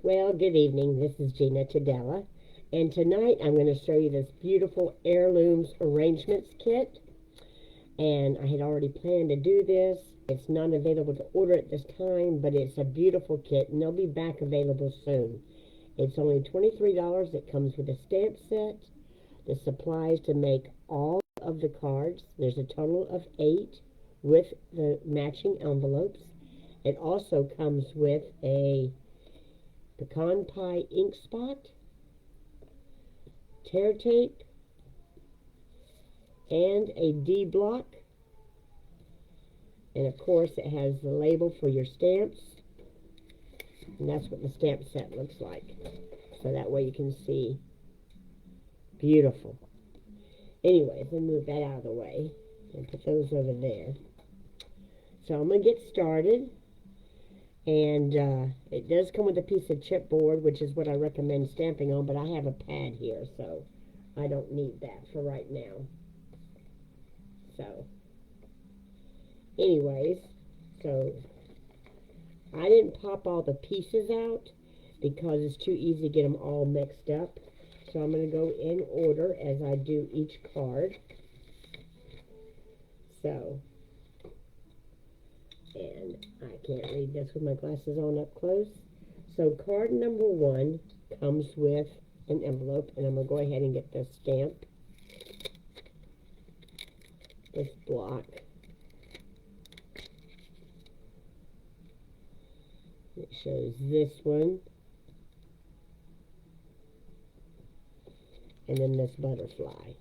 Well, good evening. This is Gina Tadella, and tonight I'm going to show you this beautiful Heirlooms Arrangements Kit. And I had already planned to do this. It's not available to order at this time, but it's a beautiful kit, and they'll be back available soon. It's only $23. It comes with a stamp set, the supplies to make all of the cards. There's a total of 8 with the matching envelopes. It also comes with a pecan pie ink spot, tear tape, and a D block. And of course it has the label for your stamps. And that's what the stamp set looks like. So that way you can see. Beautiful. Anyways, let me move that out of the way and put those over there. So I'm going to get started. And it does come with a piece of chipboard, which is what I recommend stamping on, but I have a pad here, so I don't need that for right now. So, anyways, so I didn't pop all the pieces out because it's too easy to get them all mixed up. So I'm going to go in order as I do each card. So, and I can't read this with my glasses on up close. So card number 1 comes with an envelope, and I'm going to go ahead and get this stamp, this block. It shows this one, and then this butterfly.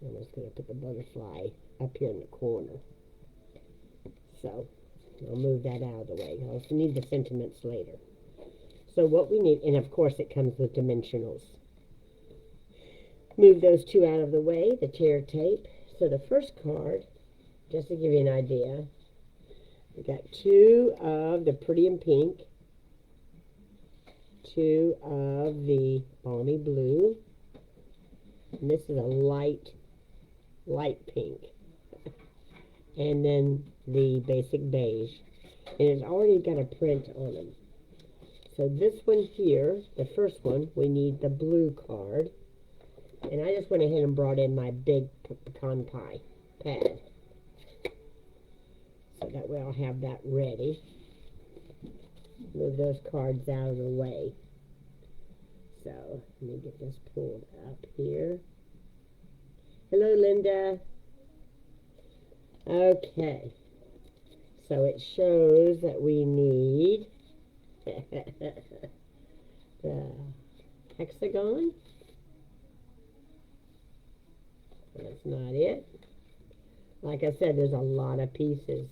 I'm just going to put the butterfly up here in the corner. So, I'll move that out of the way. I'll also need the sentiments later. So what we need, and of course it comes with dimensionals. Move those 2 out of the way, the tear tape. So the first card, just to give you an idea, we got 2 of the Pretty in Pink, 2 of the Balmy Blue, and this is a light pink, and then the basic beige, and it's already got a print on them. So this one here, the first one, we need the blue card, and I just went ahead and brought in my big pecan pie pad, so that way I'll have that ready. Move those cards out of the way. So let me get this pulled up here. Hello, Linda. Okay. So it shows that we need the hexagon. That's not it. Like I said, there's a lot of pieces.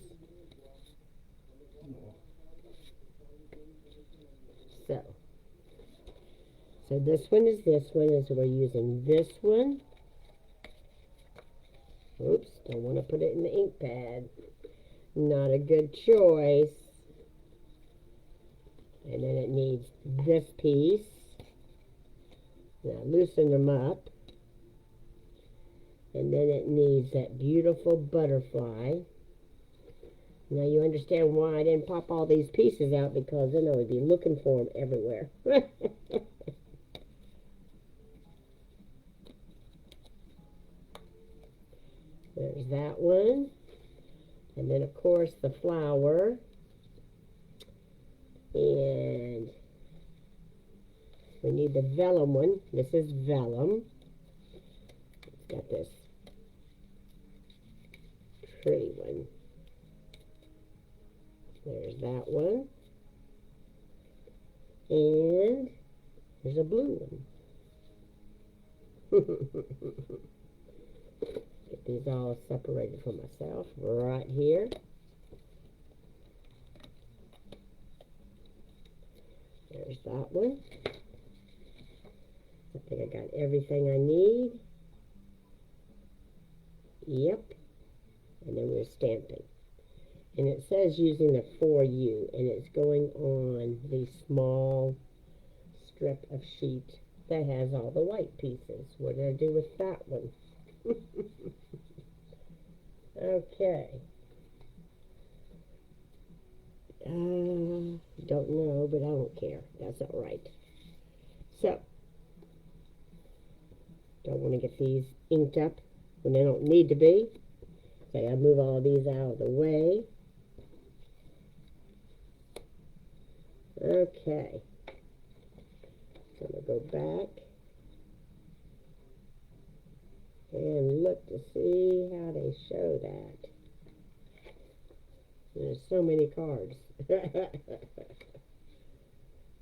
So this one is this one, and so we're using this one. Oops, don't want to put it in the ink pad. Not a good choice. And then it needs this piece. Now loosen them up. And then it needs that beautiful butterfly. Now you understand why I didn't pop all these pieces out, because then I would be looking for them everywhere. There's that one. And then, of course, the flower. And we need the vellum one. This is vellum. It's got this pretty one. There's that one. And there's a blue one. Get these all separated for myself right here. There's that one. I think I got everything I need. Yep. And then we're stamping. And it says using the 4U, and it's going on the small strip of sheet that has all the white pieces. What did I do with that one? Okay. Don't know, but I don't care. That's all right. So, don't want to get these inked up when they don't need to be. Okay, I'll move all of these out of the way. Okay. So I'm going to go back and look to see how they show that. There's so many cards.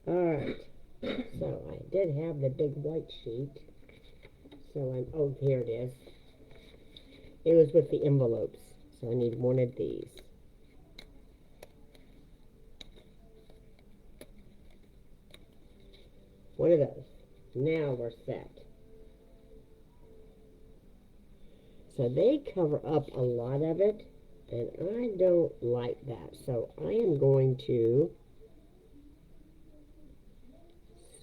Alright. So I did have the big white sheet. So oh, here it is. It was with the envelopes. So I need one of these. One of those. Now we're set. So they cover up a lot of it, and I don't like that. So I am going to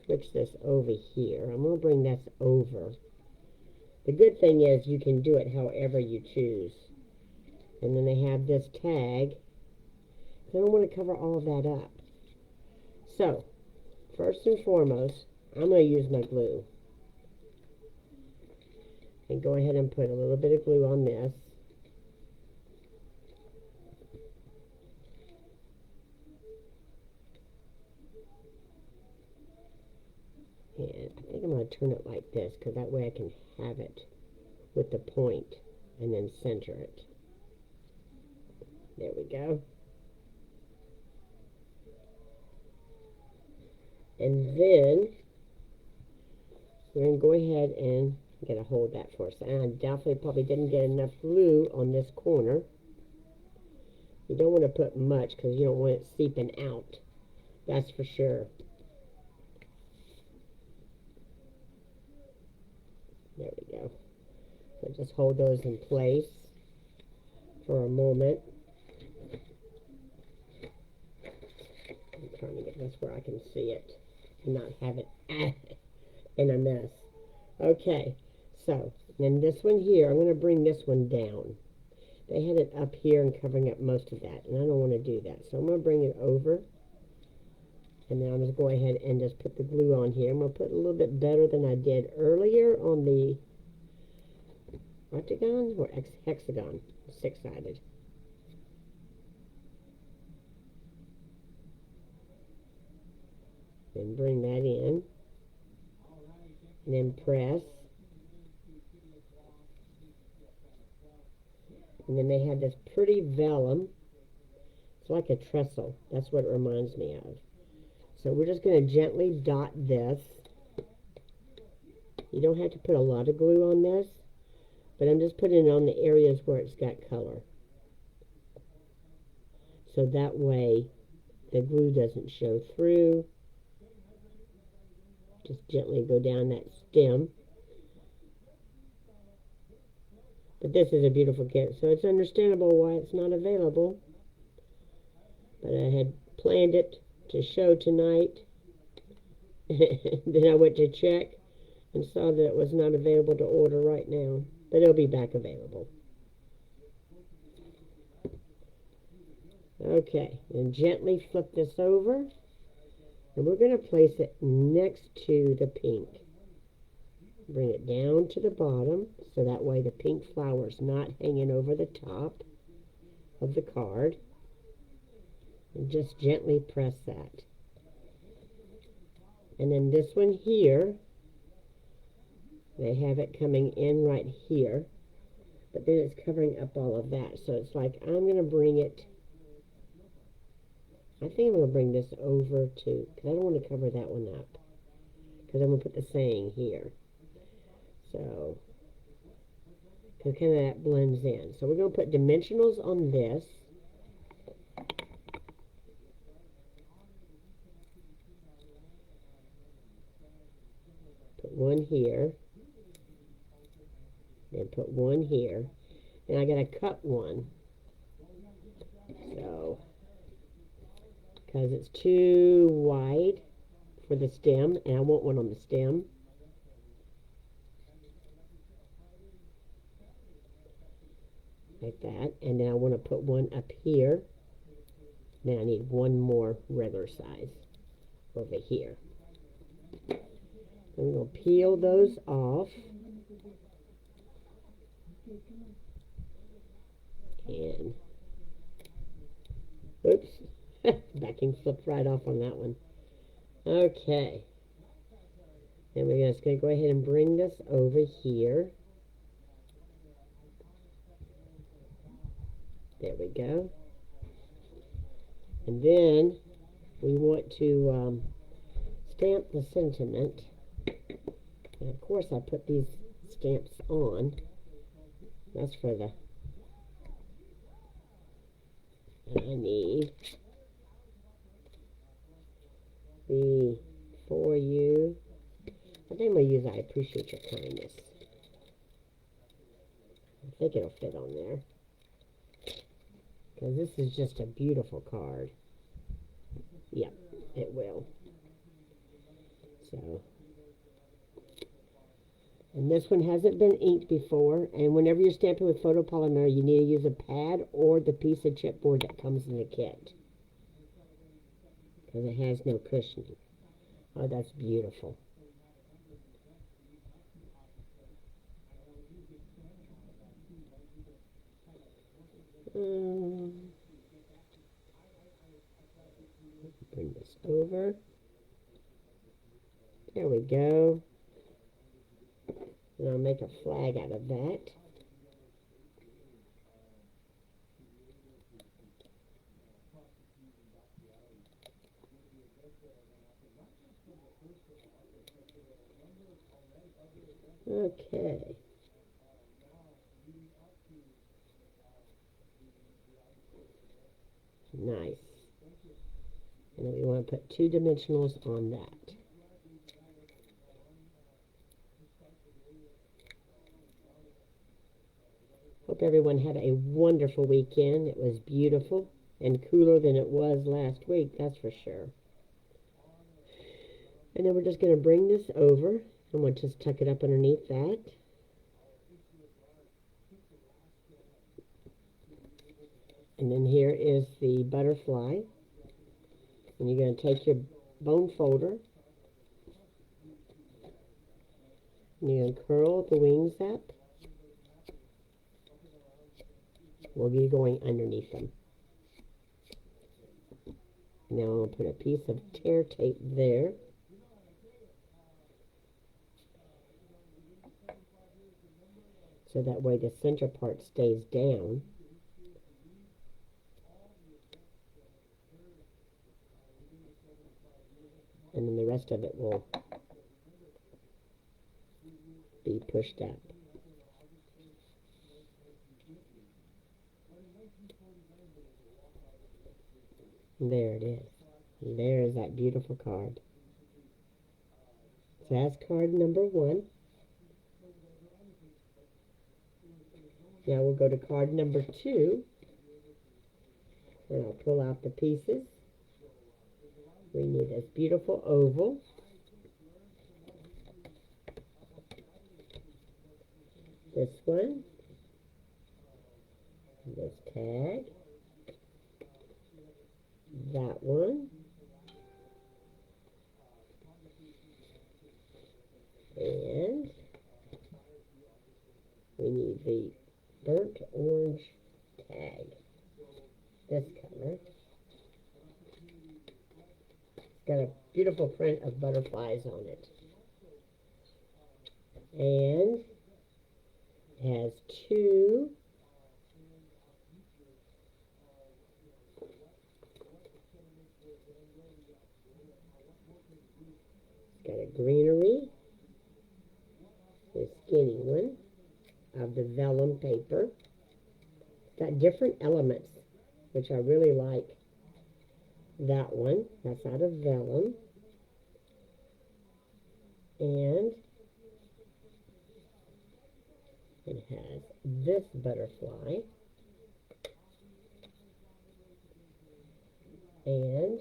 switch this over here. I'm going to bring this over. The good thing is you can do it however you choose. And then they have this tag. I don't want to cover all of that up. So, first and foremost, I'm going to use my glue. And go ahead and put a little bit of glue on this. And I think I'm going to turn it like this, because that way I can have it with the point and then center it. There we go. And then we're going to go ahead and get a hold of that for us. And I definitely probably didn't get enough glue on this corner. You don't want to put much because you don't want it seeping out. That's for sure. There we go. So just hold those in place for a moment. I'm trying to get this where I can see it and not have it in a mess. Okay, so then this one here, I'm going to bring this one down. They had it up here and covering up most of that, and I don't want to do that. So I'm going to bring it over, and then I'm going to go ahead and just put the glue on here. I'm going to put a little bit better than I did earlier on the octagon or hexagon, six-sided. Then bring that in, and then press. And then they have this pretty vellum. It's like a trestle. That's what it reminds me of. So we're just going to gently dot this. You don't have to put a lot of glue on this, but I'm just putting it on the areas where it's got color. So that way the glue doesn't show through. Just gently go down that stem. But this is a beautiful kit, so it's understandable why it's not available. But I had planned it to show tonight. Then I went to check and saw that it was not available to order right now. But it'll be back available. Okay, and gently flip this over. And we're going to place it next to the pink. Bring it down to the bottom, so that way the pink flower is not hanging over the top of the card. And just gently press that. And then this one here, they have it coming in right here, but then it's covering up all of that. So it's like, I'm going to bring it, I think I'm going to bring this over to, because I don't want to cover that one up, because I'm going to put the saying here. So, because kind of that blends in. So we're going to put dimensionals on this. Put one here. Then put one here. And I got to cut one. So, because it's too wide for the stem, and I want one on the stem. like that. And then I want to put one up here. Then I need one more regular size over here. I'm going to peel those off. And, oops, backing slipped right off on that one. Okay. And we're just going to go ahead and bring this over here. There we go. And then we want to stamp the sentiment. And of course I put these stamps on. That's for the, and I need the for you. I think I'm going to use I appreciate your kindness. I think it'll fit on there. Because this is just a beautiful card. Yep, it will. So, and this one hasn't been inked before. And whenever you're stamping with photopolymer, you need to use a pad or the piece of chipboard that comes in the kit. Because it has no cushioning. Oh, that's beautiful. Bring this over. There we go. And I'll make a flag out of that. Okay. Nice. And then we want to put 2 dimensionals on that. Hope everyone had a wonderful weekend. It was beautiful and cooler than it was last week, that's for sure. And then we're just going to bring this over. I'm going to just tuck it up underneath that. And then here is the butterfly. And you're going to take your bone folder. And you're going to curl the wings up. We'll be going underneath them. Now I'll put a piece of tear tape there. So that way the center part stays down. And then the rest of it will be pushed up. There it is. And there is that beautiful card. So that's card number 1. Now we'll go to card number 2. And I'll pull out the pieces. We need this beautiful oval. This one. This tag. That one. And we need the burnt orange tag. This color. It's got a beautiful print of butterflies on it. And it has 2 got a greenery, the skinny one of the vellum paper. It's got different elements, which I really like. That one, that's out of vellum. And it has this butterfly. And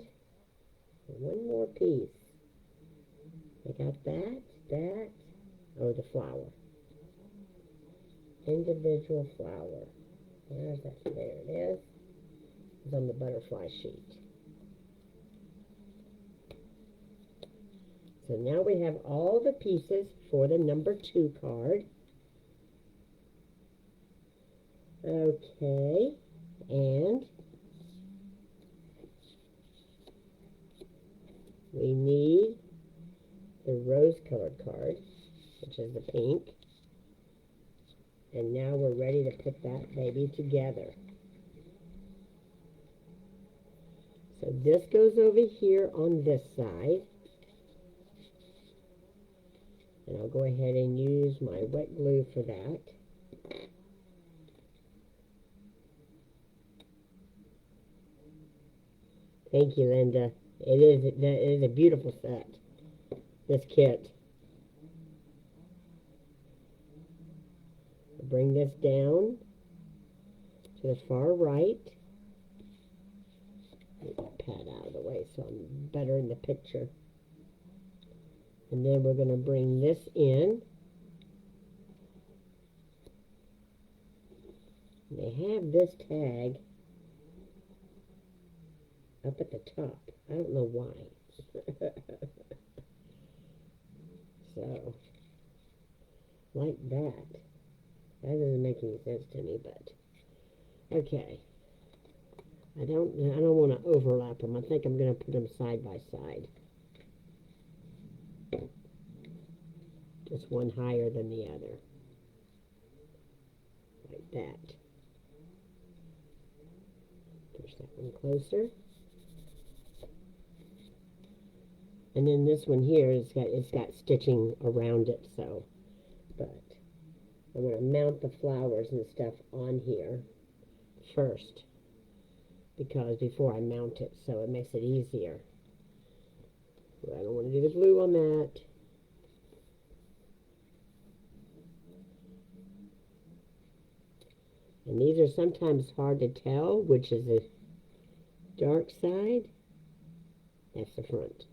one more piece. I got that, oh, the flower. Individual flower. Where's that? There it is. It's on the butterfly sheet. So now we have all the pieces for the number 2 card. Okay, and we need the rose-colored card, which is the pink. And now we're ready to put that baby together. So this goes over here on this side. And I'll go ahead and use my wet glue for that. Thank you, Linda. It is a beautiful set, this kit. I'll bring this down to the far right. Get that pad out of the way so I'm better in the picture. And then we're going to bring this in. They have this tag up at the top. I don't know why. So, like that. That doesn't make any sense to me, but okay. I don't want to overlap them. I think I'm going to put them side by side. Just one higher than the other. Like that. Push that one closer. And then this one here, it's got stitching around it, so. But I'm going to mount the flowers and stuff on here first. Because before I mount it, so it makes it easier. I don't want to do the glue on that. And these are sometimes hard to tell which is the dark side. That's the front.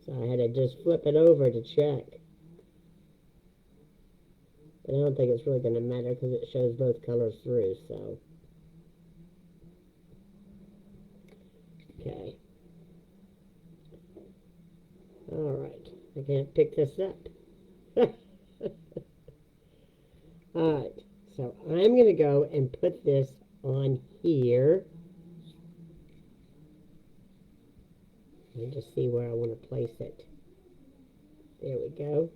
So I had to just flip it over to check. But I don't think it's really going to matter because it shows both colors through, so. Okay. Alright. I can't pick this up. Alright. So I'm going to go and put this on here. Let me just see where I want to place it. There we go.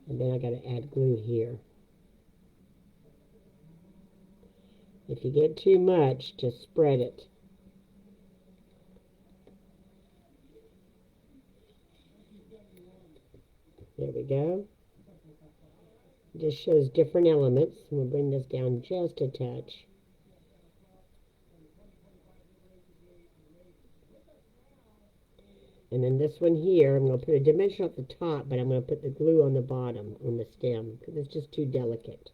And then I got to add glue here. If you get too much, just spread it. There we go. It just shows different elements. I'm going to bring this down just a touch. And then this one here, I'm going to put a dimension at the top, but I'm going to put the glue on the bottom, on the stem, because it's just too delicate.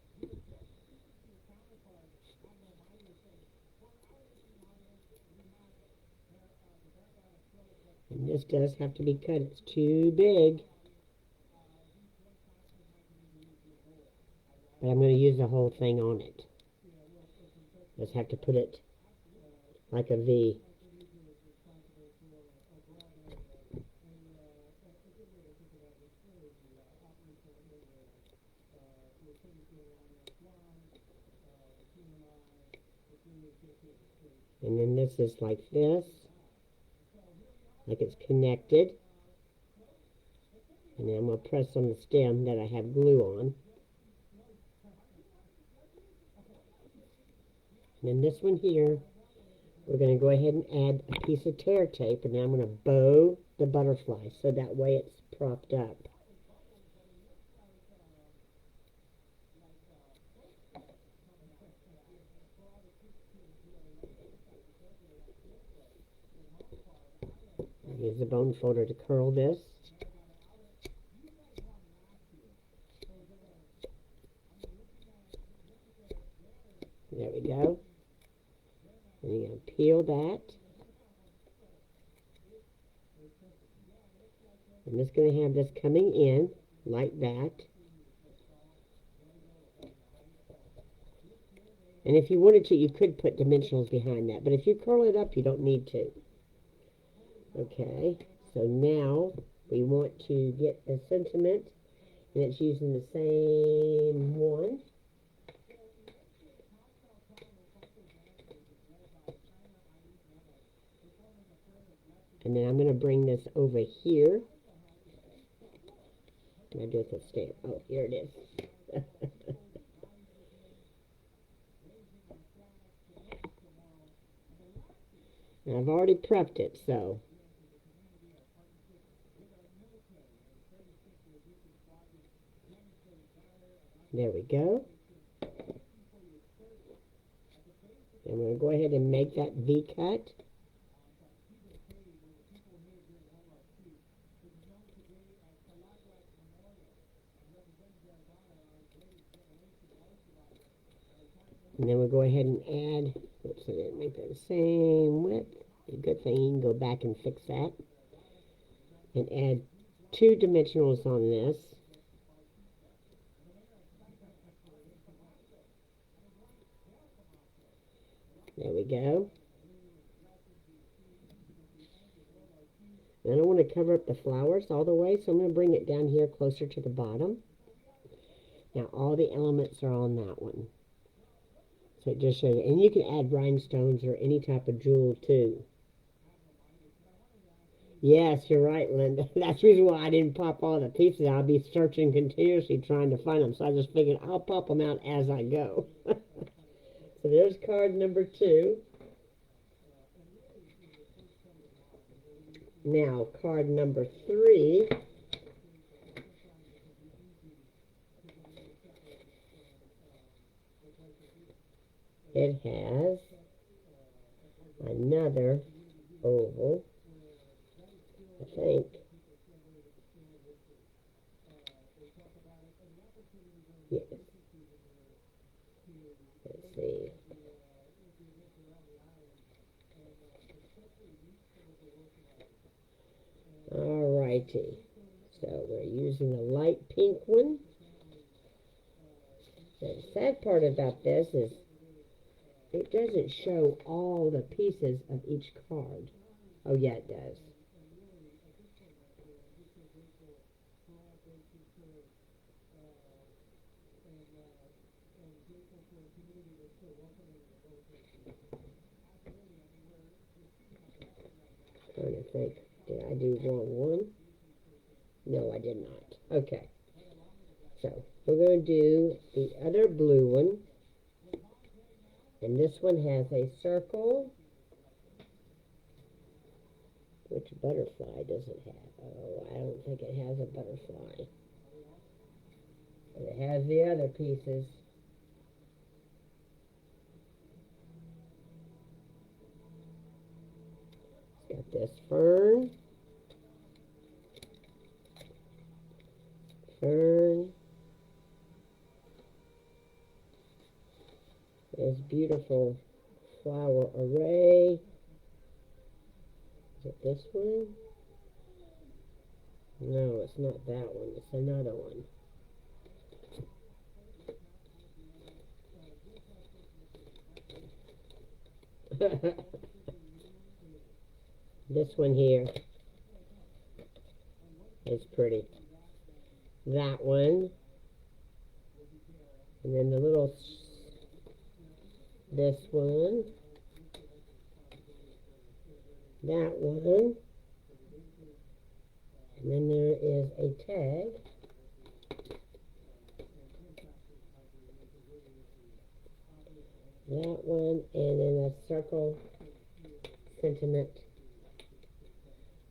And this does have to be cut. It's too big. But I'm going to use the whole thing on it. Just have to put it like a V. And then this is like this. Like it's connected. And then I'm going to press on the stem that I have glue on. And then this one here, we're going to go ahead and add a piece of tear tape, and then I'm going to bow the butterfly so that way it's propped up. Use the bone folder to curl this. There we go. And you're going to peel that. I'm just going to have this coming in like that. And if you wanted to, you could put dimensionals behind that. But if you curl it up, you don't need to. Okay, so now we want to get the sentiment, and it's using the same one. And then I'm going to bring this over here. And I do it with a stamp. Oh, here it is. And I've already prepped it, so. There we go. I'm going to go ahead and make that V cut. And then we'll go ahead and add, oops, I didn't make that the same width. A good thing you can go back and fix that. And add 2 dimensionals on this. There we go. And I don't want to cover up the flowers all the way, so I'm going to bring it down here closer to the bottom. Now all the elements are on that one. So it just shows you. And you can add rhinestones or any type of jewel too. Yes, you're right, Linda. That's the reason why I didn't pop all the pieces. I'll be searching continuously trying to find them. So I just figured I'll pop them out as I go. So there's card number 2. Now, card number 3. It has another oval, I think. Yes. Let's see. Alrighty. So we're using a light pink one. The sad part about this is it doesn't show all the pieces of each card. Oh, yeah, it does. I'm trying to think, did I do wrong one? No, I did not. Okay. So, we're going to do the other blue one. And this one has a circle. Which butterfly does it have? Oh, I don't think it has a butterfly. But it has the other pieces. It's got this fern. Fern. This beautiful flower array. Is it this one? No, it's not that one. It's another one. This one here is pretty. That one. And then the little, this one. That one. And then there is a tag. That one, and then a circle sentiment.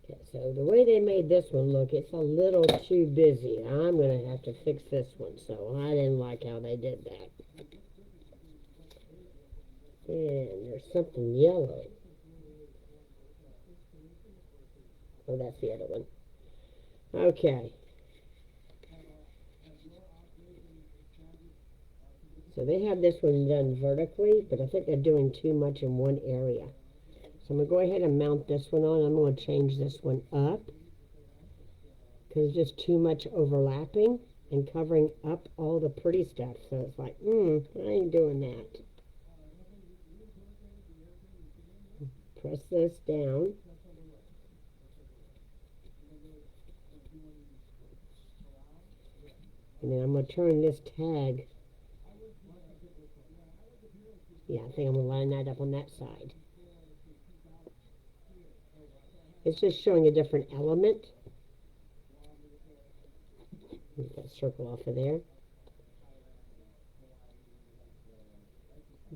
Okay, so the way they made this one look, it's a little too busy. I'm going to have to fix this one, so I didn't like how they did that. And there's something yellow. Oh, that's the other one. Okay. So they have this one done vertically, but I think they're doing too much in one area. So I'm going to go ahead and mount this one on. I'm going to change this one up because it's just too much overlapping and covering up all the pretty stuff. So it's like, I ain't doing that. press this down. And then I'm going to turn this tag. Yeah, I think I'm going to line that up on that side. It's just showing a different element. Move that circle off of there.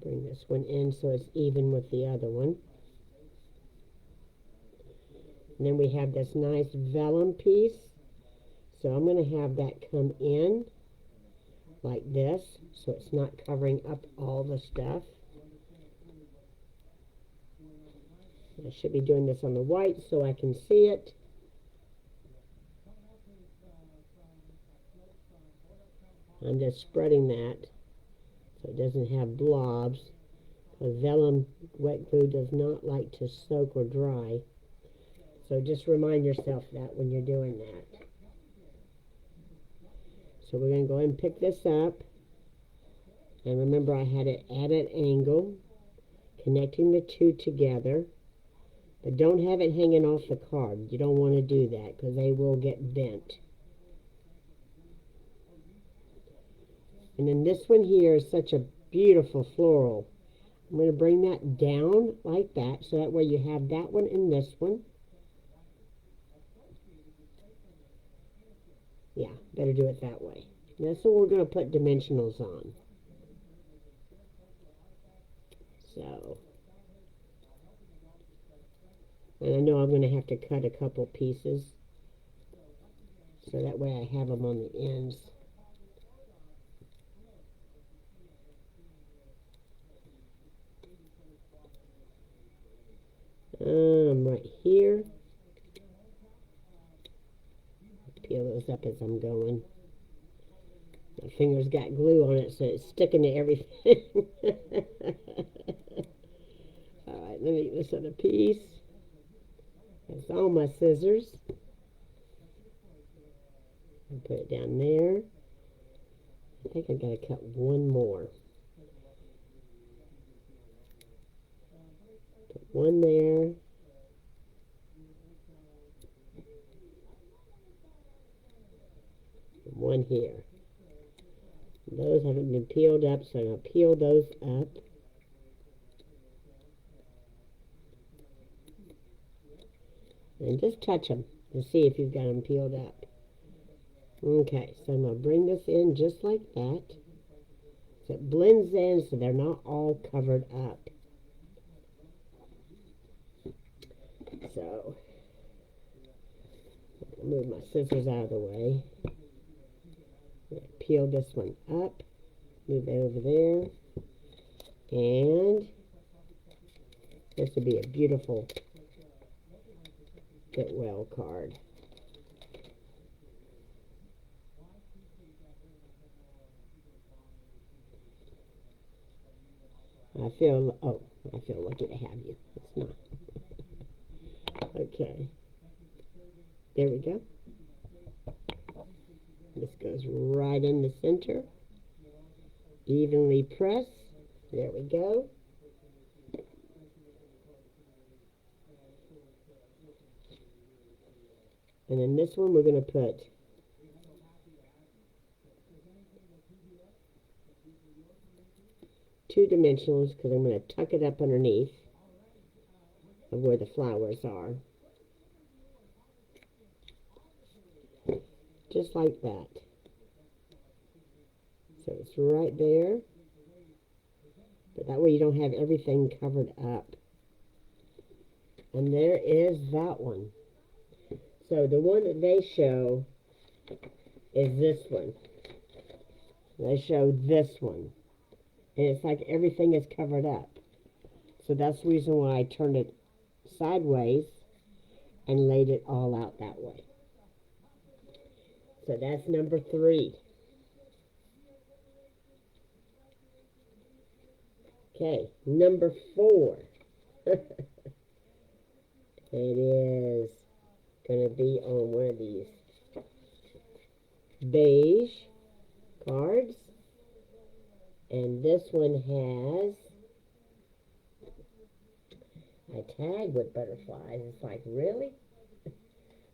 Bring this one in so it's even with the other one. And then we have this nice vellum piece. So I'm going to have that come in like this, so it's not covering up all the stuff. I should be doing this on the white so I can see it. I'm just spreading that so it doesn't have blobs. Because vellum wet glue does not like to soak or dry. So just remind yourself that when you're doing that. So we're going to go ahead and pick this up. And remember, I had it at an angle, connecting the two together. But don't have it hanging off the card. You don't want to do that because they will get bent. And then this one here is such a beautiful floral. I'm going to bring that down like that, so that way you have that one and this one. Yeah, better do it that way. That's what we're going to put dimensionals on. So, and I know I'm going to have to cut a couple pieces, so that way I have them on the ends. Right here. Peel those up as I'm going. My fingers got glue on it, so it's sticking to everything. Alright, let me get this other piece. That's all my scissors. I'll put it down there. I think I gotta cut one more. Put one there. One here. Those haven't been peeled up, so I'm going to peel those up. And just touch them to see if you've got them peeled up. Okay, so I'm going to bring this in just like that. So it blends in so they're not all covered up. So, I'll move my scissors out of the way. Peel this one up, move it over there, and this would be a beautiful Get Well card. I feel lucky to have you. It's not. Okay. There we go. This goes right in the center. Evenly press. There we go. And then this one we're going to put two dimensionals because I'm going to tuck it up underneath of where the flowers are. Just like that. So it's right there. But that way you don't have everything covered up. And there is that one. So the one that they show is this one. They show this one. And it's like everything is covered up. So that's the reason why I turned it sideways and laid it all out that way. So that's number 3. Okay, number 4. It is going to be on one of these beige cards. And this one has, a tag with butterflies. It's like, really?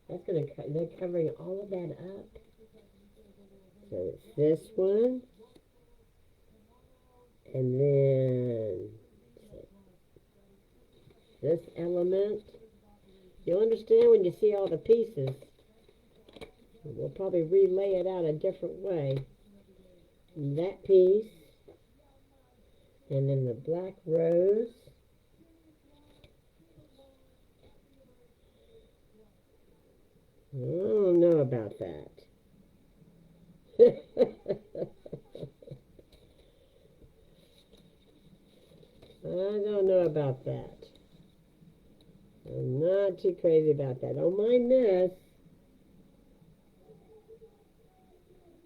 That's gonna, they're covering all of that up. So it's this one, and then this element. You'll understand when you see all the pieces. We'll probably relay it out a different way. That piece, and then the black rose. I don't know about that. I don't know about that. I'm not too crazy about that. Don't mind this.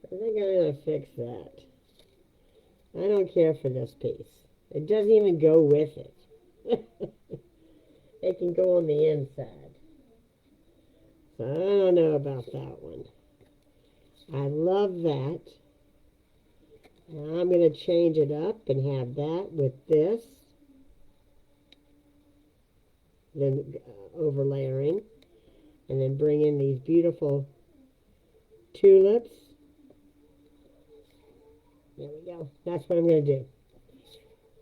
I think I'm going to fix that. I don't care for this piece. It doesn't even go with it. It can go on the inside. So I don't know about that one. I love that. Now I'm going to change it up and have that with this. Then overlaying. And then bring in these beautiful tulips. There we go. That's what I'm going to do.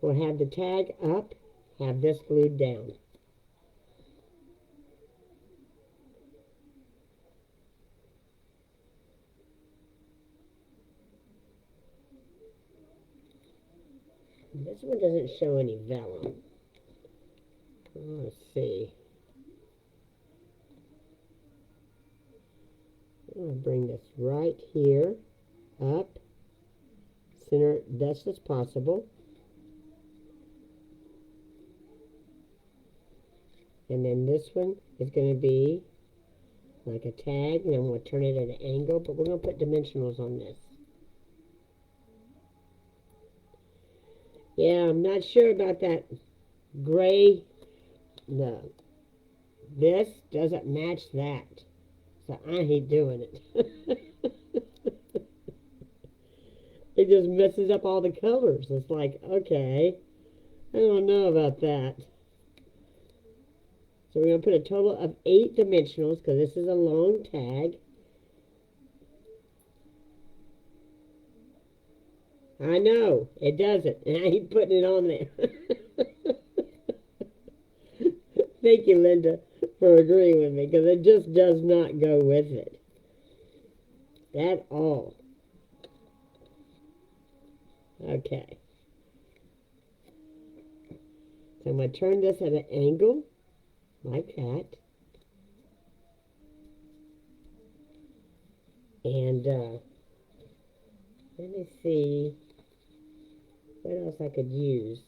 We'll have the tag up, have this glued down. This one doesn't show any vellum. Let's see. I'm going to bring this right here, up, center it best as possible. And then this one is going to be like a tag, and I'm going to turn it at an angle, but we're going to put dimensionals on this. Yeah, I'm not sure about that gray. No, this doesn't match that, so I ain't doing it. It just messes up all the colors. It's like, okay, I don't know about that. So we're going to put a total of 8 dimensionals, because this is a long tag. I know, it doesn't, and I ain't putting it on there. Thank you, Linda, for agreeing with me, because it just does not go with it at all. Okay. So I'm going to turn this at an angle, like that. And let me see what else I could use.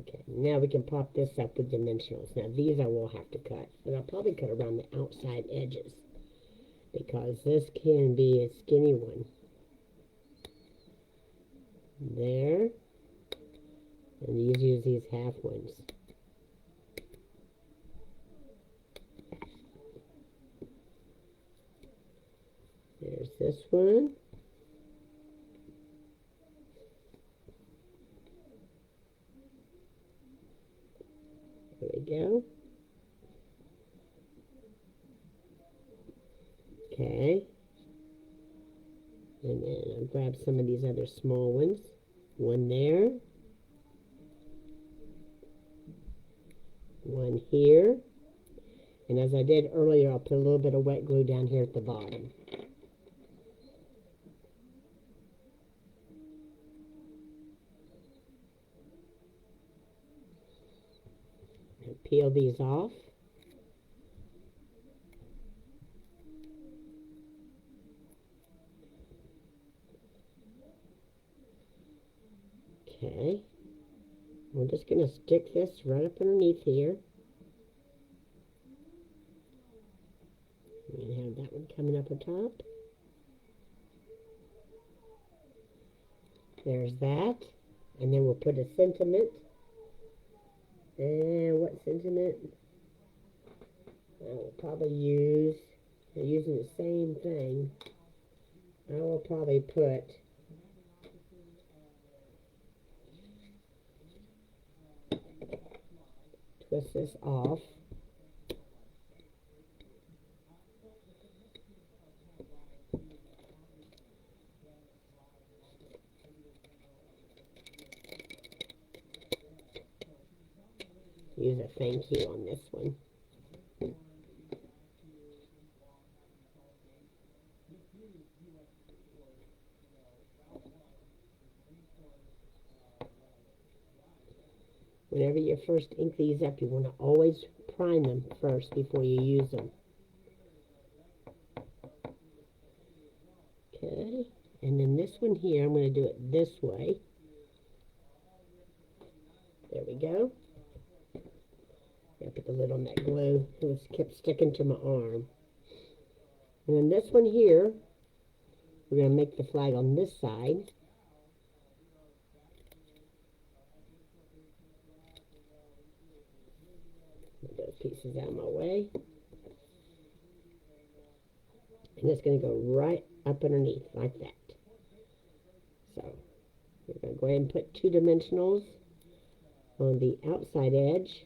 Okay, now we can pop this up with dimensionals. Now these I will have to cut, and I'll probably cut around the outside edges, because this can be a skinny one. There. And these use these half ones. There's this one. There we go. Okay. And then I'll grab some of these other small ones. One there. One here. And as I did earlier, I'll put a little bit of wet glue down here at the bottom. And peel these off. Okay. We're just going to stick this right up underneath here. We're going to have that one coming up on top. There's that. And then we'll put a sentiment. And what sentiment? I'll probably use, they're using the same thing, I will probably twist this off. Use a thank you on this one. Whenever you first ink these up, you want to always prime them first before you use them. Okay, and then this one here, I'm going to do it this way. There we go. I put the lid on that glue. It kept sticking to my arm. And then this one here, we're going to make the flag on this side. Get those pieces out of my way. And it's going to go right up underneath like that. So we're going to go ahead and put 2 dimensionals on the outside edge,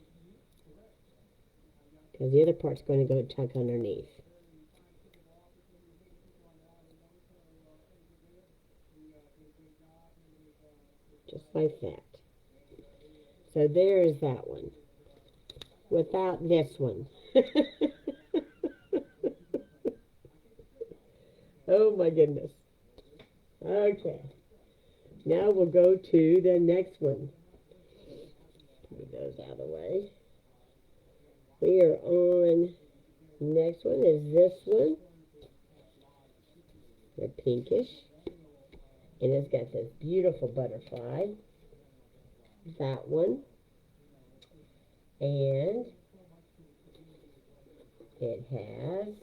because the other part's going to go tuck underneath. Just like that. So there's that one. Without this one. Oh my goodness. Okay. Now we'll go to the next one. Move those out of the way. We are on, next one is this one. They're pinkish. And it's got this beautiful butterfly. That one. And it has,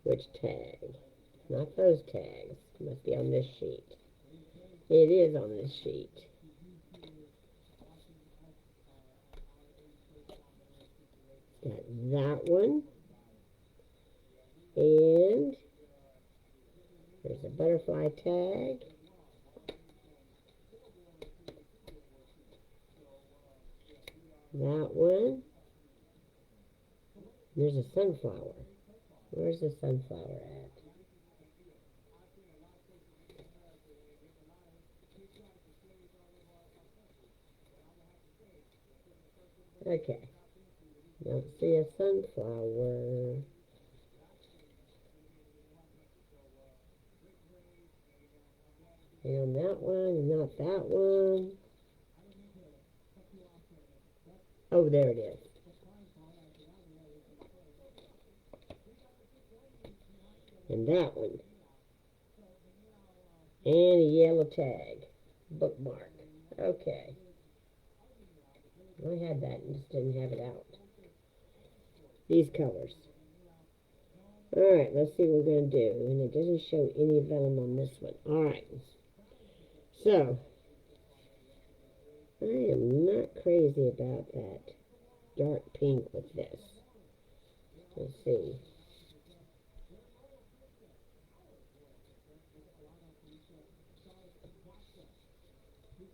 which tag? Not those tags. It must be on this sheet. It is on this sheet. Got that one. And there's a butterfly tag. That one. There's a sunflower. Where's the sunflower at? Okay. Don't see a sunflower. And that one, and not that one. Oh, there it is. And that one. And a yellow tag. Bookmark. Okay. I had that and just didn't have it out. These colors. Alright, let's see what we're going to do. And it doesn't show any vellum on this one. Alright. So, I am not crazy about that dark pink with this. Let's see.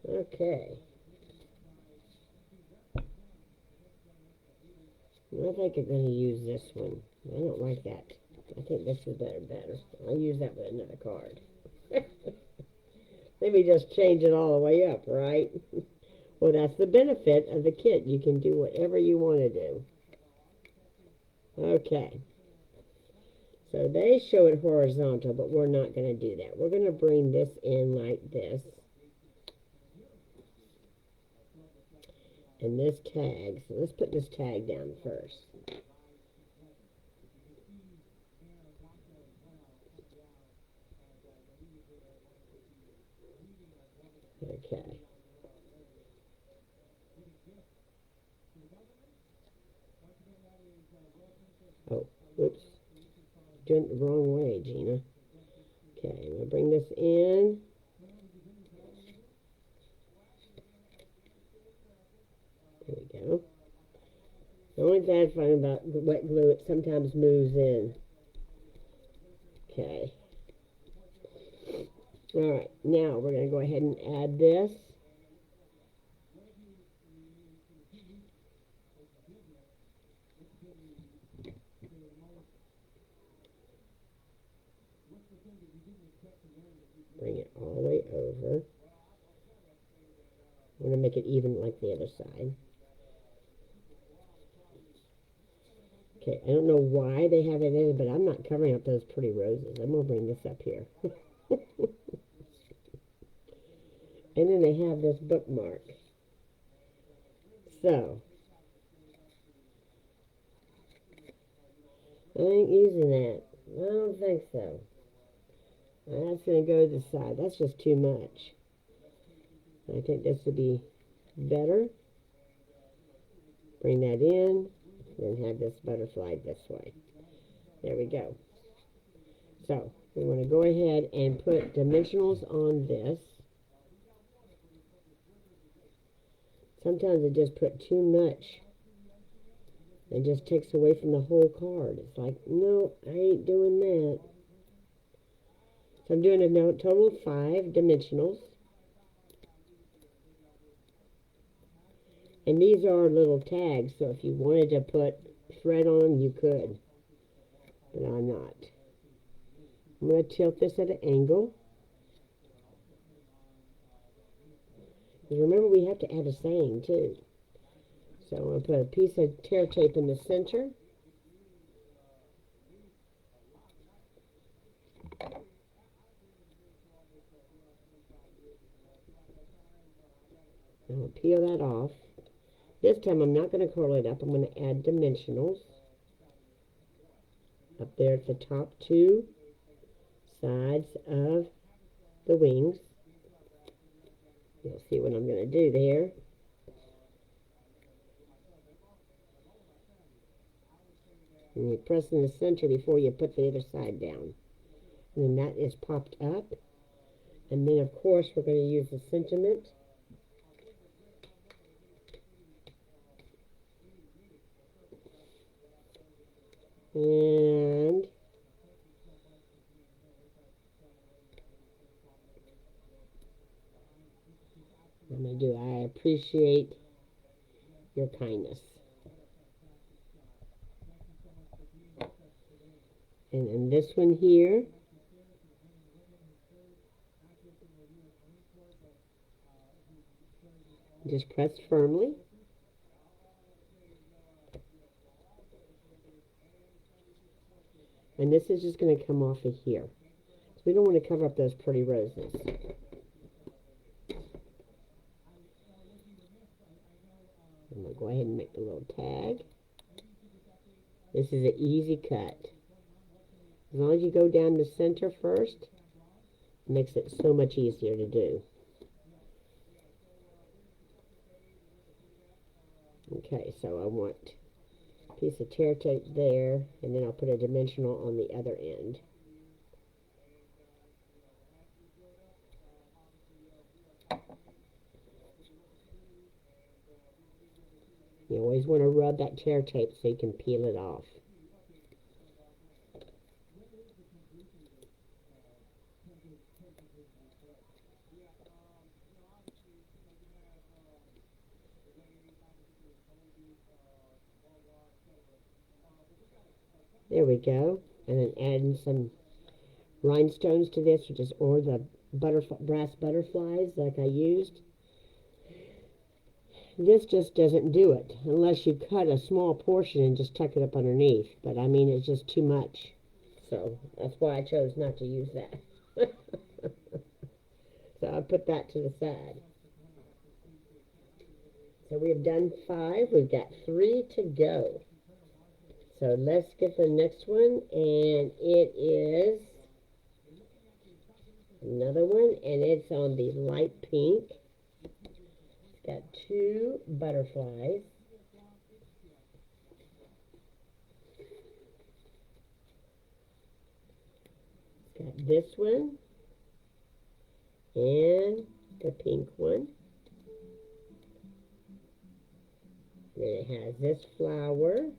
Okay. I think I'm going to use this one. I don't like that. I think this is better. I'll use that with another card. Let me just change it all the way up, right? Well, that's the benefit of the kit. You can do whatever you want to do. Okay. So they show it horizontal, but we're not going to do that. We're going to bring this in like this. And this tag, so let's put this tag down first. Okay. Oh, oops. Doing it the wrong way, Gina. Okay, I'm going to bring this in. There we go. The only thing I find about wet glue, it sometimes moves in. Okay. Alright, now we're going to go ahead and add this. Bring it all the way over. I'm going to make it even like the other side. Okay, I don't know why they have it in, but I'm not covering up those pretty roses. I'm going to bring this up here. And then they have this bookmark. So, I ain't using that. I don't think so. That's going to go to the side. That's just too much. I think this would be better. Bring that in, and have this butterfly this way. There we go. So, we want to go ahead and put dimensionals on this. Sometimes I just put too much. It just takes away from the whole card. It's like, no, I ain't doing that. So I'm doing a total of 5 dimensionals. And these are little tags, so if you wanted to put thread on them, you could. But I'm not. I'm going to tilt this at an angle. Because remember, we have to add a saying, too. So I'm going to put a piece of tear tape in the center. I'm going to peel that off. This time I'm not going to curl it up. I'm going to add dimensionals. Up there at the top 2 sides of the wings. You'll see what I'm going to do there. And you press in the center before you put the other side down. And then that is popped up. And then, of course, we're going to use the sentiment. And I'm going to do, I appreciate your kindness. And in this one here, just press firmly. And this is just going to come off of here. So we don't want to cover up those pretty roses. I'm going to go ahead and make the little tag. This is an easy cut. As long as you go down the center first, it makes it so much easier to do. Okay, so I want a piece of tear tape there, and then I'll put a dimensional on the other end. You always want to rub that tear tape so you can peel it off. There we go. And then adding some rhinestones to this, or the brass butterflies like I used. This just doesn't do it unless you cut a small portion and just tuck it up underneath. But I mean, it's just too much. So that's why I chose not to use that. So I put that to the side. So we have done 5. We've got 3 to go. So let's get the next one, and it is another one, and it's on the light pink. It's got 2 butterflies. It's got this one and the pink one. Then it has this flower.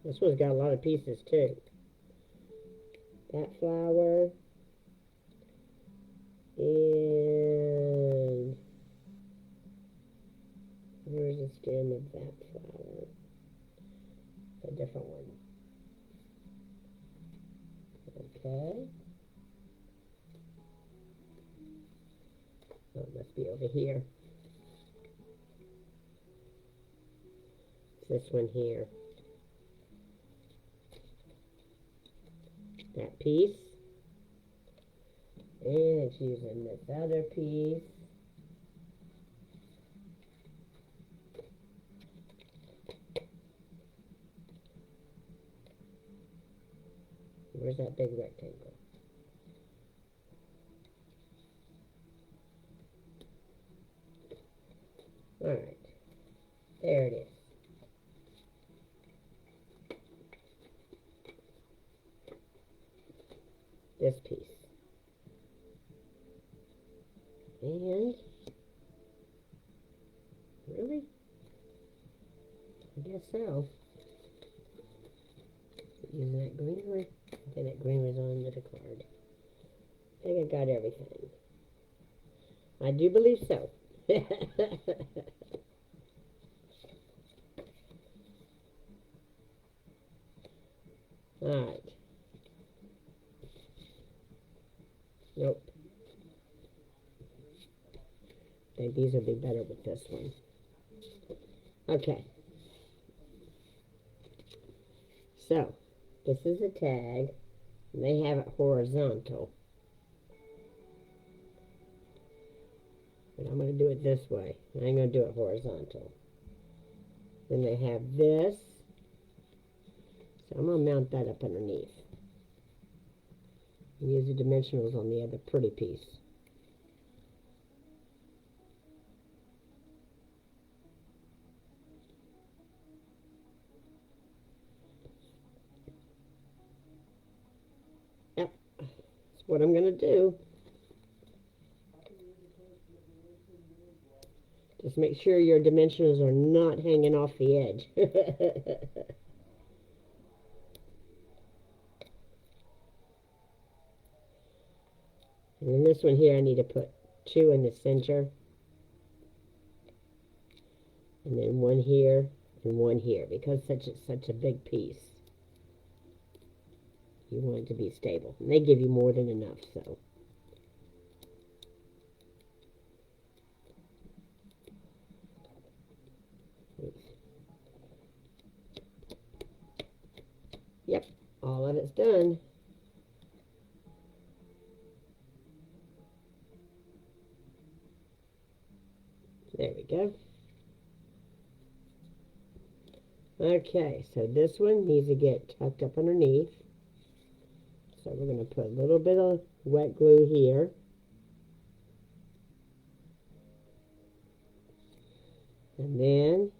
This one's got a lot of pieces too. that flower. And where's the stem of that flower? It's a different one. Okay. Oh, it must be over here. It's this one here. That piece. And it's using this other piece. Where's that big rectangle? All right, there it is. This piece. And, really? I guess so. Using that green one? Okay, that green was on the card. I think I got everything. I do believe so. Alright. Nope. I think these will be better with this one. Okay. So, this is a tag. And they have it horizontal. But I'm going to do it this way. I ain't going to do it horizontal. Then they have this. So I'm going to mount that up underneath. And use the dimensionals on the other pretty piece. Yep, that's what I'm going to do. Just make sure your dimensionals are not hanging off the edge. And then this one here, I need to put 2 in the center. And then 1 here and 1 here, because it's such a big piece. You want it to be stable. And they give you more than enough, so. Yep, all of it's done. There we go. Okay, so this one needs to get tucked up underneath. So we're going to put a little bit of wet glue here. And then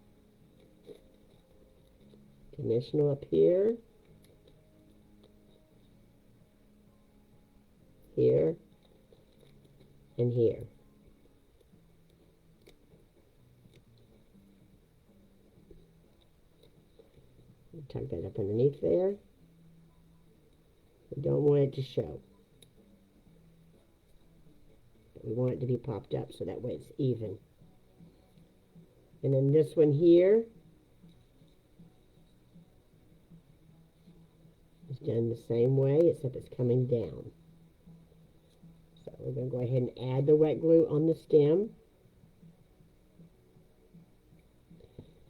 dimensional up here. Here. And here. Tuck that up underneath there. We don't want it to show. But we want it to be popped up so that way it's even. And then this one here is done the same way, except it's coming down. So we're going to go ahead and add the wet glue on the stem.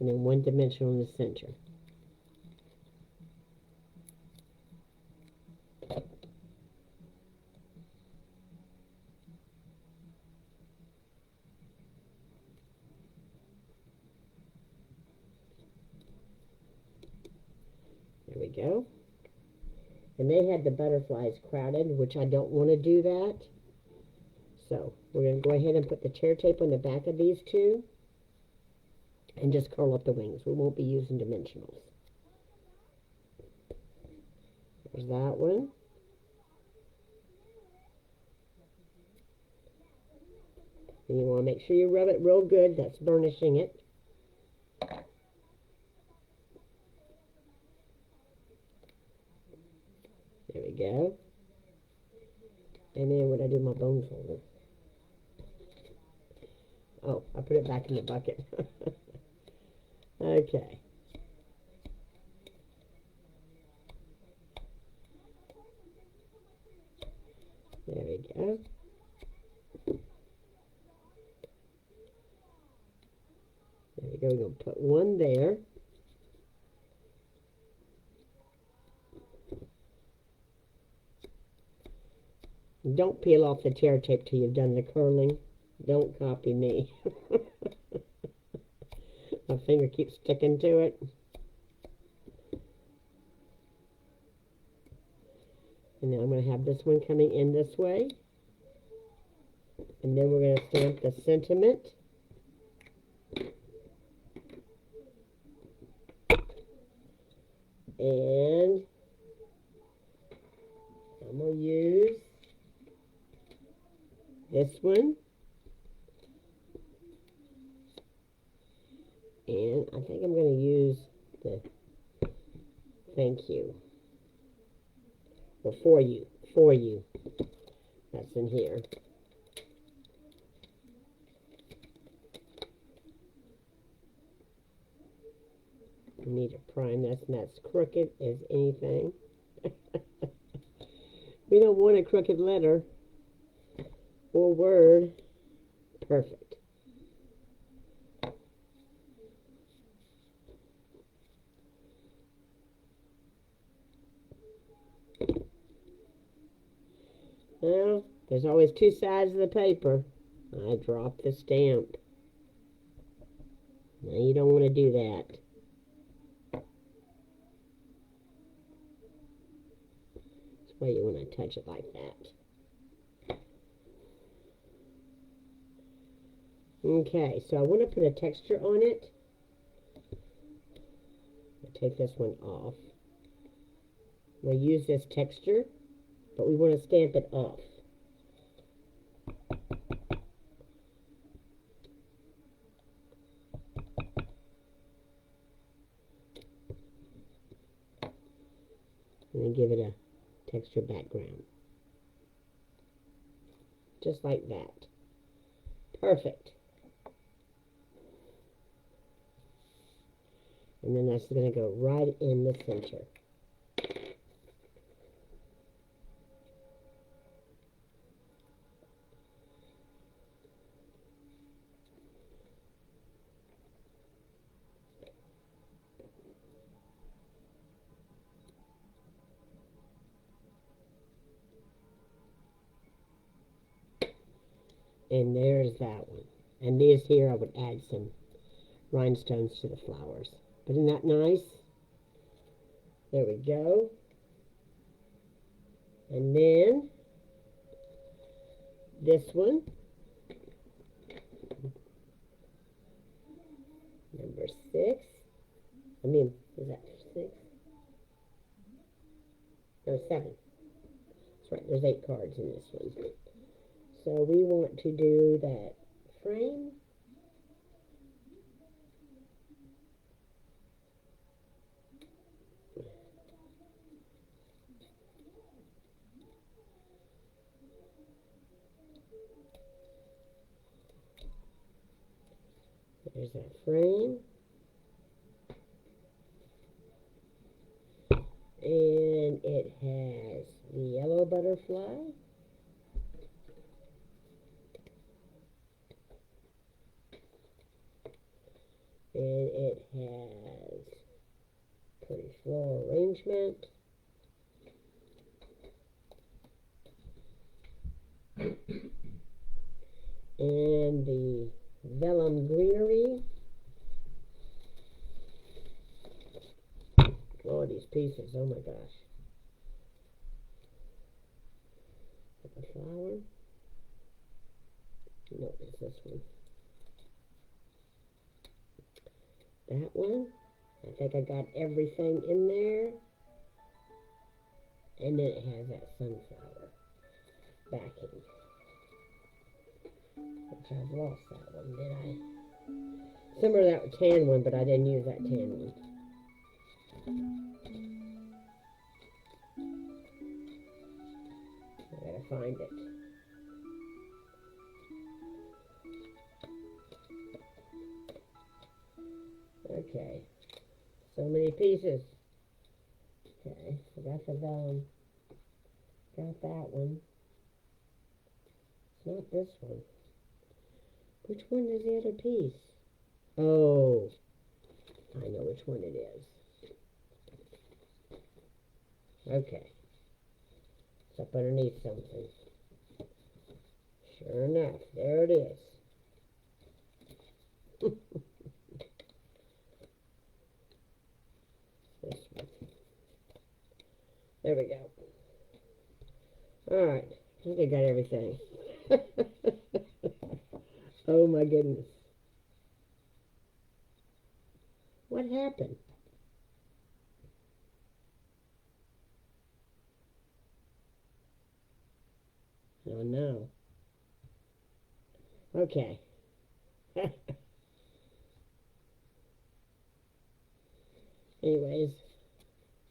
And then 1 dimensional in the center. There we go. And they had the butterflies crowded, which I don't want to do that. So we're going to go ahead and put the tear tape on the back of these 2 and just curl up the wings. We won't be using dimensionals. There's that one. And you want to make sure you rub it real good. That's burnishing it. There we go. And then what I do my bone folder? Oh, I put it back in the bucket. Okay. There we go. There we go. We're going to put one there. Don't peel off the tear tape till you've done the curling. Don't copy me. My finger keeps sticking to it. And now I'm going to have this one coming in this way. And then we're going to stamp the sentiment. And I'm going to use this one. And I think I'm going to use the thank you. Or for you. That's in here. You need to prime this, and that's crooked as anything. We don't want a crooked letter or word. Perfect. Well, there's always two sides of the paper. I dropped the stamp. Now you don't want to do that. That's why you want to touch it like that. Okay, so I want to put a texture on it. I'll take this one off. We'll use this texture, but we want to stamp it off. And then give it a texture background. Just like that. Perfect. And then that's going to go right in the center. And there's that one. And these here I would add some rhinestones to the flowers. But isn't that nice? There we go. And then this one. Number 6. I mean, is that 6? No, 7. That's right, there's 8 cards in this one. So we want to do that frame. There's that frame. And it has the yellow butterfly. And it has pretty floral arrangement. And the vellum greenery. All of these pieces, oh my gosh. The flower. No, it's this one. That one. I think I got everything in there. And then it has that sunflower backing. Which I've lost that one, did I? Some of that tan one, but I didn't use that tan one. I gotta find it. pieces. Okay, so that's the vellum. Got that one. It's not this one. Which one is the other piece? Oh, I know which one it is. Okay. It's up underneath something. Sure enough, there it is. This one. There we go. Alright, I think I got everything. Oh my goodness. What happened? Oh no. Okay. Anyways,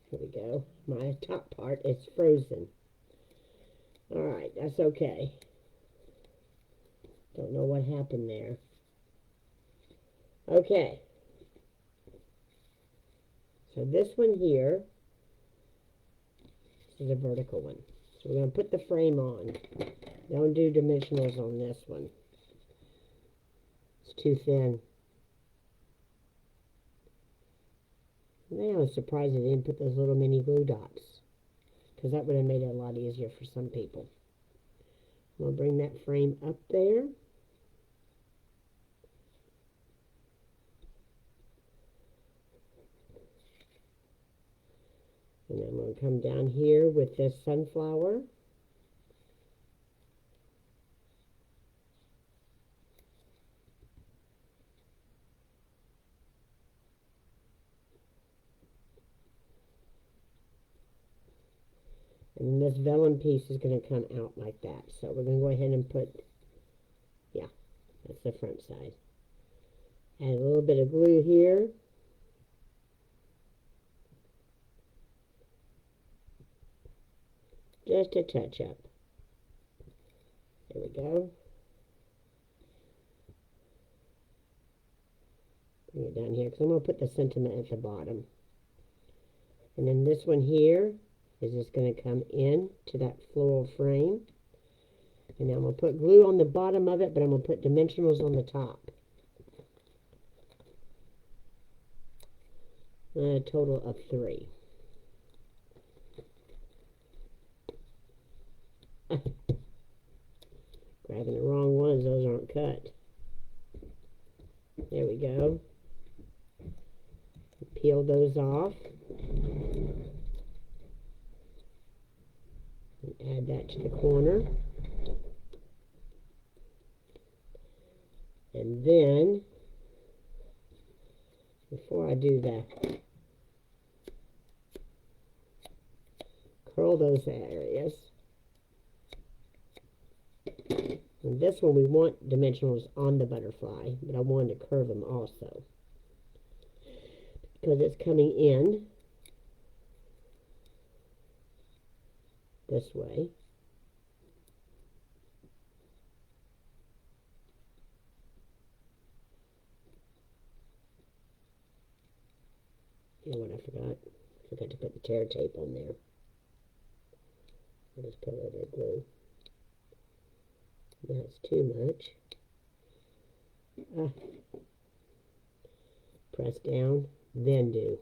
here we go. My top part is frozen. Alright, that's okay. Don't know what happened there. Okay. So this one here, this is a vertical one. So we're going to put the frame on. Don't do dimensionals on this one. It's too thin. Man, I was surprised they didn't put those little mini glue dots, because that would have made it a lot easier for some people. I'm going to bring that frame up there. And I'm going to come down here with this sunflower. And this vellum piece is going to come out like that. So we're going to go ahead and put, yeah, that's the front side. Add a little bit of glue here. Just a touch up. There we go. Bring it down here, because I'm going to put the sentiment at the bottom. And then this one here is just going to come in to that floral frame. And then I'm going to put glue on the bottom of it, but I'm going to put dimensionals on the top. A total of 3. Grabbing the wrong ones, those aren't cut. There we go. Peel those off. And add that to the corner. And then, before I do that, curl those areas. And this one we want dimensionals on the butterfly, but I wanted to curve them also, because it's coming in this way. You know what I forgot? I forgot to put the tear tape on there. I'll just put a little bit of glue. That's too much. Press down, then do.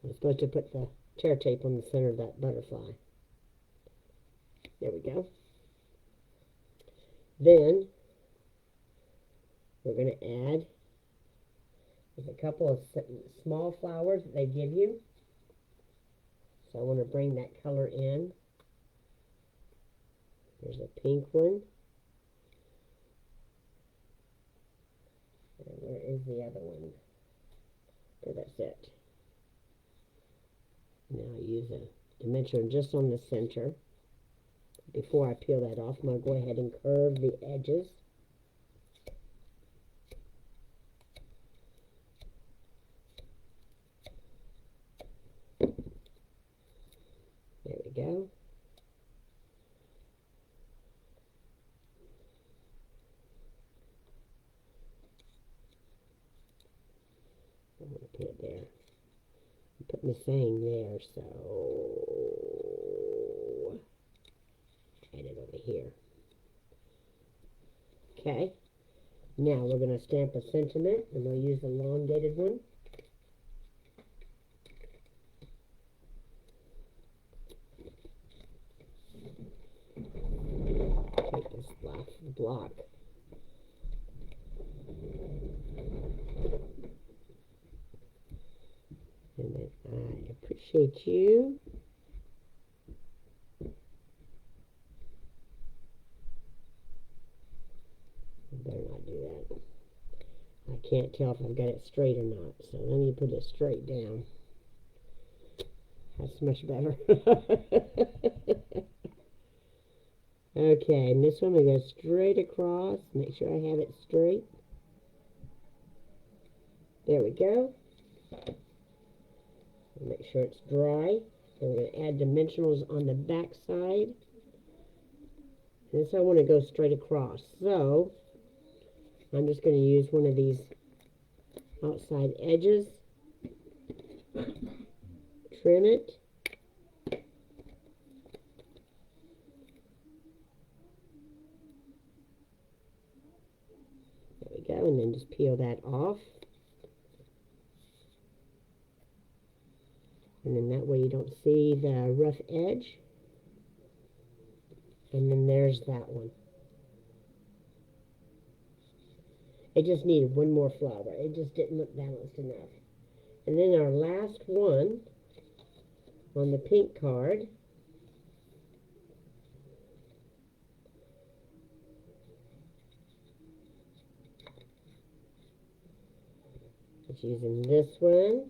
I'm supposed to put the tear tape on the center of that butterfly. There we go. Then we're going to add a couple of small flowers that they give you. So I want to bring that color in. There's a pink one. And where is the other one? Okay, that's it. Now I use a dimension just on the center. Before I peel that off, I'm going to go ahead and curve the edges. There we go. I'm going to put it there. put my saying there, so add it over here. Okay, now we're going to stamp a sentiment, and we'll use the elongated one. Take this block. And then I appreciate you. I better not do that. I can't tell if I've got it straight or not, so let me put it straight down. That's much better. Okay, and this one we go straight across. Make sure I have it straight. There we go. Make sure it's dry. So we're going to add dimensionals on the back side. And this I want to go straight across. So I'm just going to use one of these outside edges. Trim it. There we go. And then just peel that off. And then that way you don't see the rough edge. And then there's that one. It just needed one more flower. It just didn't look balanced enough. And then our last one on the pink card. Just using this one.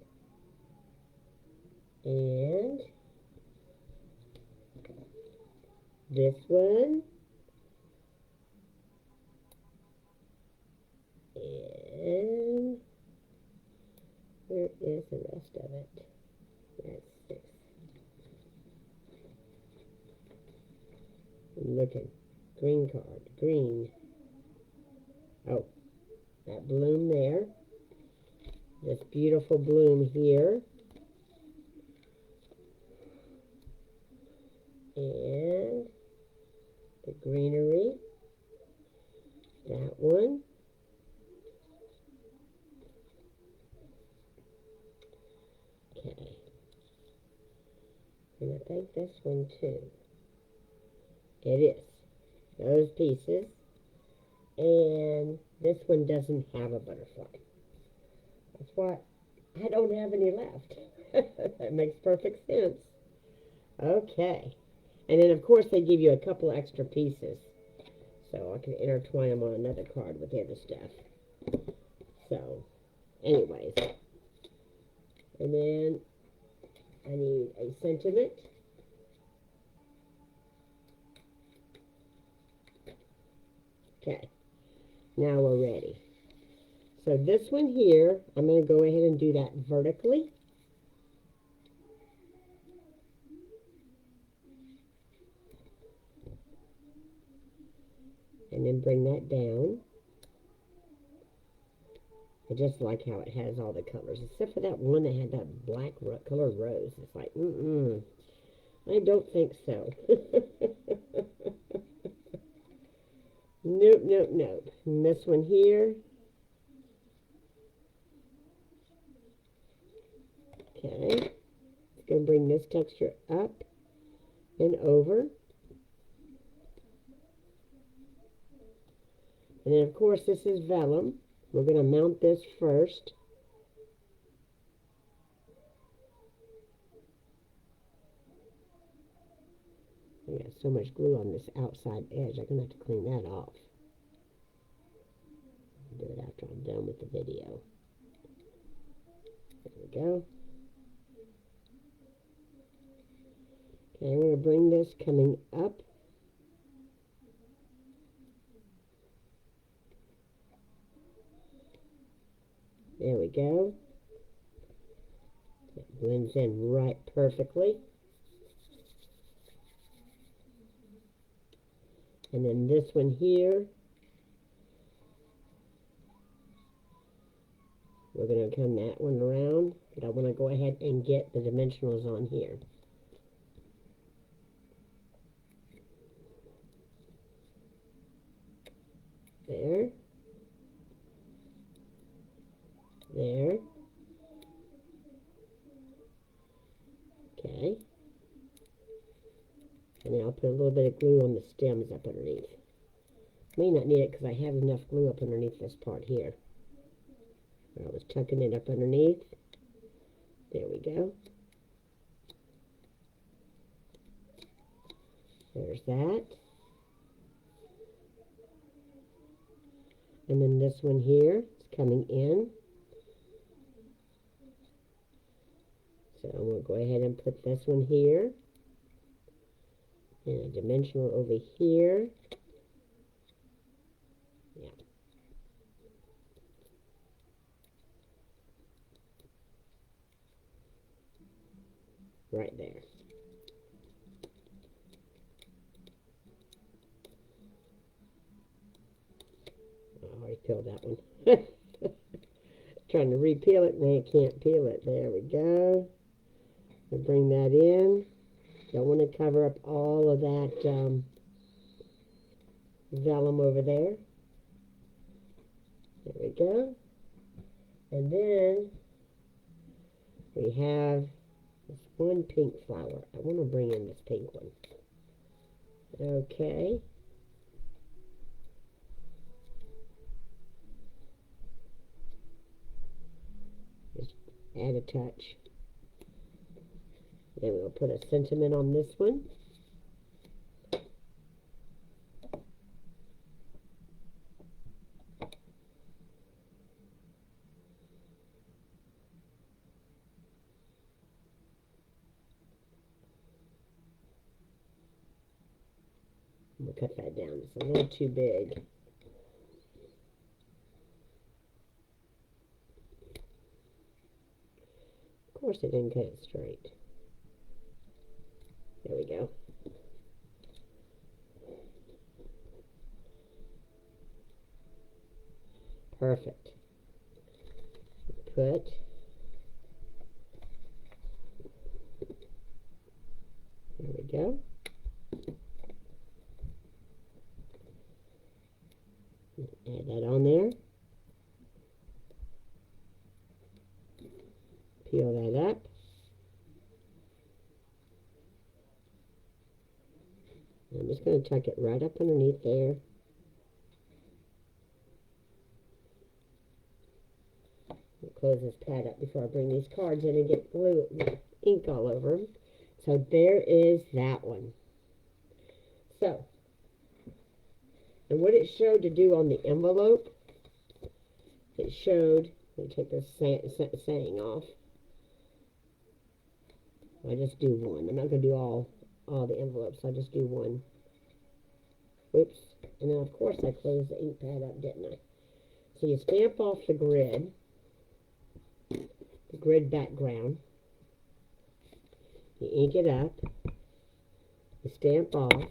And this one. And where is the rest of it? That's 6. I'm looking. Green card. Green. Oh, that bloom there. This beautiful bloom here. And the greenery. That one. Okay. And I think this one too. It is. Those pieces. And this one doesn't have a butterfly. That's why I don't have any left. That makes perfect sense. Okay. And then, of course, they give you a couple extra pieces. So I can intertwine them on another card with the other stuff. So, anyways. And then I need a sentiment. Okay. Now we're ready. So this one here, I'm going to go ahead and do that vertically. And then bring that down. I just like how it has all the colors, except for that one that had that black colored rose. It's like, I don't think so. Nope, nope, nope. And this one here. Okay. It's going to bring this texture up and over. And then, of course, this is vellum. We're going to mount this first. I got so much glue on this outside edge. I'm going to have to clean that off. I'll do it after I'm done with the video. There we go. Okay, I'm going to bring this coming up. There we go. It blends in right perfectly. And then this one here, We're going to come that one around, but I want to go ahead and get the dimensionals on here. There. There. Okay. And then I'll put a little bit of glue on the stems up underneath. May not need it because I have enough glue up underneath this part here. I was tucking it up underneath. There we go. There's that. And then this one here is coming in. So I'm going to go ahead and put this one here. And a dimensional over here. Yeah. Right there. Oh, I already peeled that one. Trying to re-peel it, and I can't peel it. There we go. I'll bring that in. Don't want to cover up all of that vellum over there. There we go. And then we have this one pink flower. I want to bring in this pink one. Okay. Just add a touch. Then we'll put a sentiment on this one. We'll cut that down. It's a little too big. Of course, it didn't cut it straight. There we go. Perfect. Put there we go. Add that on there. Peel that up. I'm just going to tuck it right up underneath there. I'll close this pad up before I bring these cards in and get glue, ink all over them. So there is that one. So, and what it showed to do on the envelope, it showed, let me take this saying off. I just do one. I'm not going to do all the envelopes. I'll just do one. Whoops. And then, of course, I closed the ink pad up, didn't I? So you stamp off the grid background. You ink it up. You stamp off.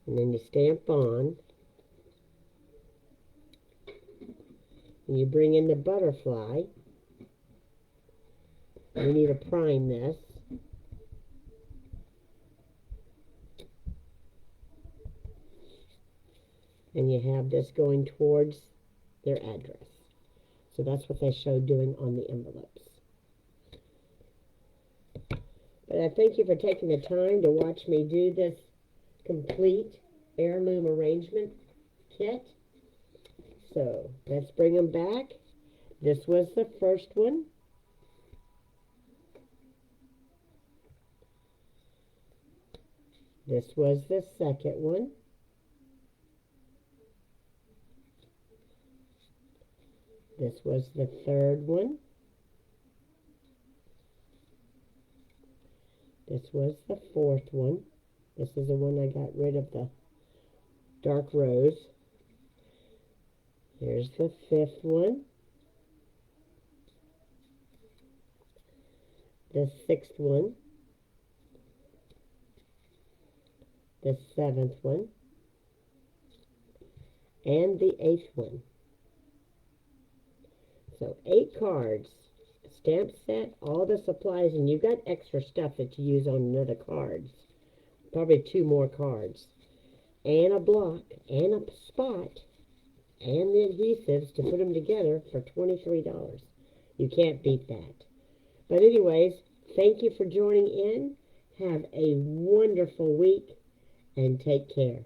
And then you stamp on. And you bring in the butterfly. We need to prime this. And you have this going towards their address. So that's what they showed doing on the envelopes. But I thank you for taking the time to watch me do this complete heirloom arrangement kit. So let's bring them back. This was the first one. This was the second one. This was the third one. This was the fourth one. This is the one I got rid of the dark rose. Here's the fifth one. The sixth one. The seventh one. And the eighth one. So 8 cards, stamp set, all the supplies, and you've got extra stuff that you use on another cards. Probably 2 more cards. And a block, and a spot, and the adhesives to put them together for $23. You can't beat that. But anyways, thank you for joining in. Have a wonderful week, and take care.